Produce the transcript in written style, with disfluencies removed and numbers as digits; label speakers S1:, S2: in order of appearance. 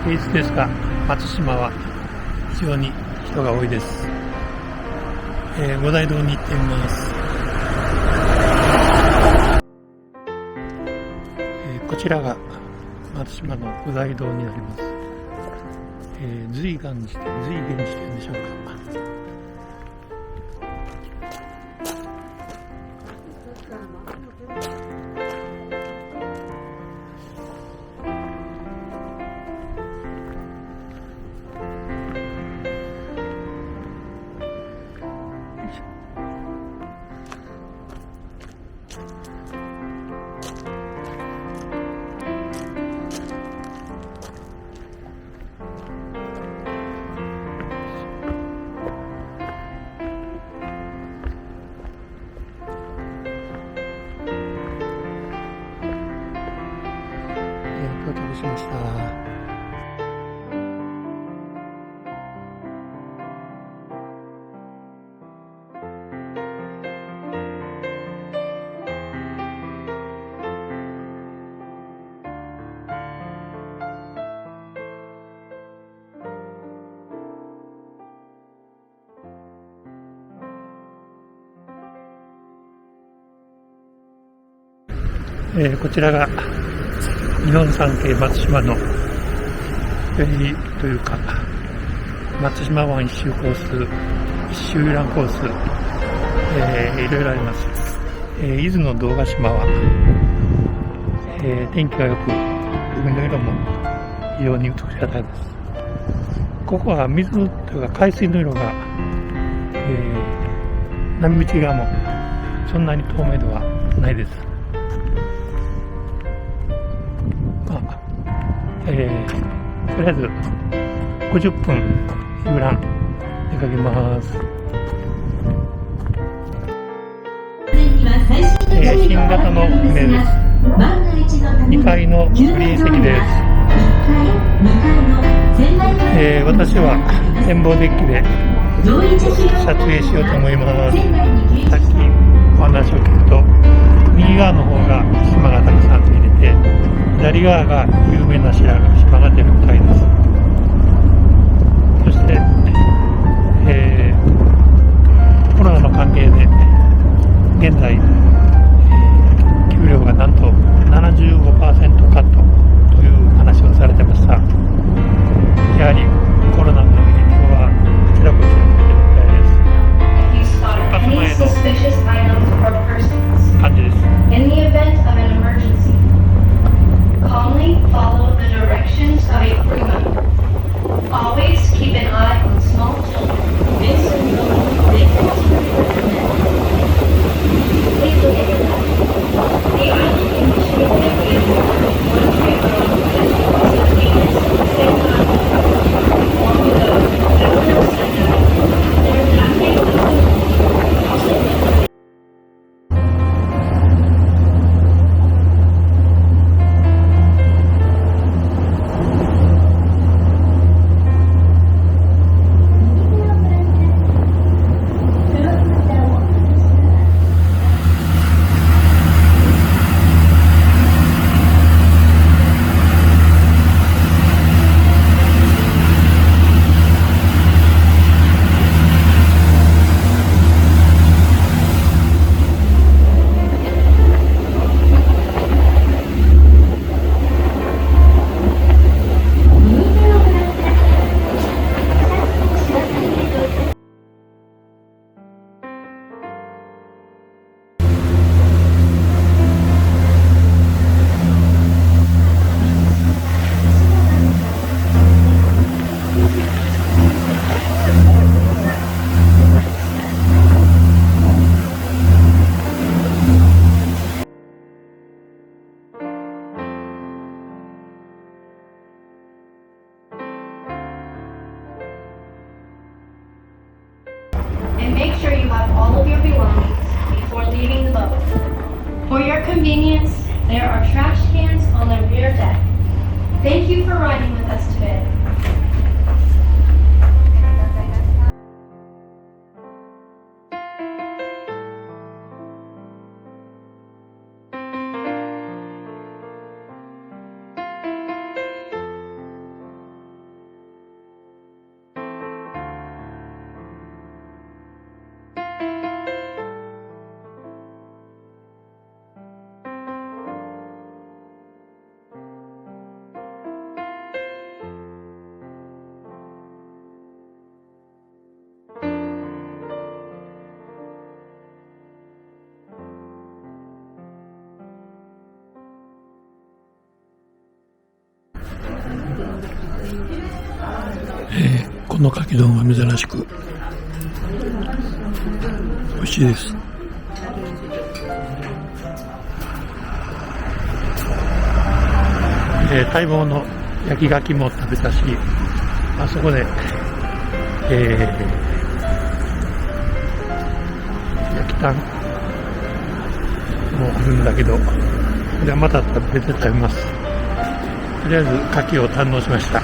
S1: 平日ですが、松島は非常に人が多いです。五大堂に行ってみます。こちらが松島の五大堂になります。随現寺店でしょうか。到着しました。こちらが日本三景松島のフェリーというか松島湾一周コース、一周遊覧コース、いろいろあります。伊豆の堂ヶ島は、天気が良く海の色も非常に美しかったです。ここは水というか海水の色が、波打ち側もそんなに透明度はないです。とりあえず50分遊覧出かけます。新型の船です。2階のグリーン席です。私は展望デッキで撮影しようと思います。さっきお話を聞くと、右側の方が島がたくさん見れて、左側が有名な島が出るみたいです。そして、コロナの関係で現在、給料がなんと 75% カットという話をされてました。やはりコロナの影響はあちらこちらに出るみたいです。出発前の感じです。
S2: Calmly follow the directions of a crewman. Always keep an eye on small children. This is the big Please look at your left. The island in which you will be is one trip along the same time. Along with the Emerald Center, there's an active also Make sure you have all of your belongings before leaving the boat. For your convenience, there are trash cans on the rear deck. Thank you for riding with us today.
S1: このかき丼は珍しく美味しいです。待望の焼き牡蠣も食べたし、あそこで、焼きタンもあるんだけど、じゃあまた別で食べます。とりあえず牡蠣を堪能しました。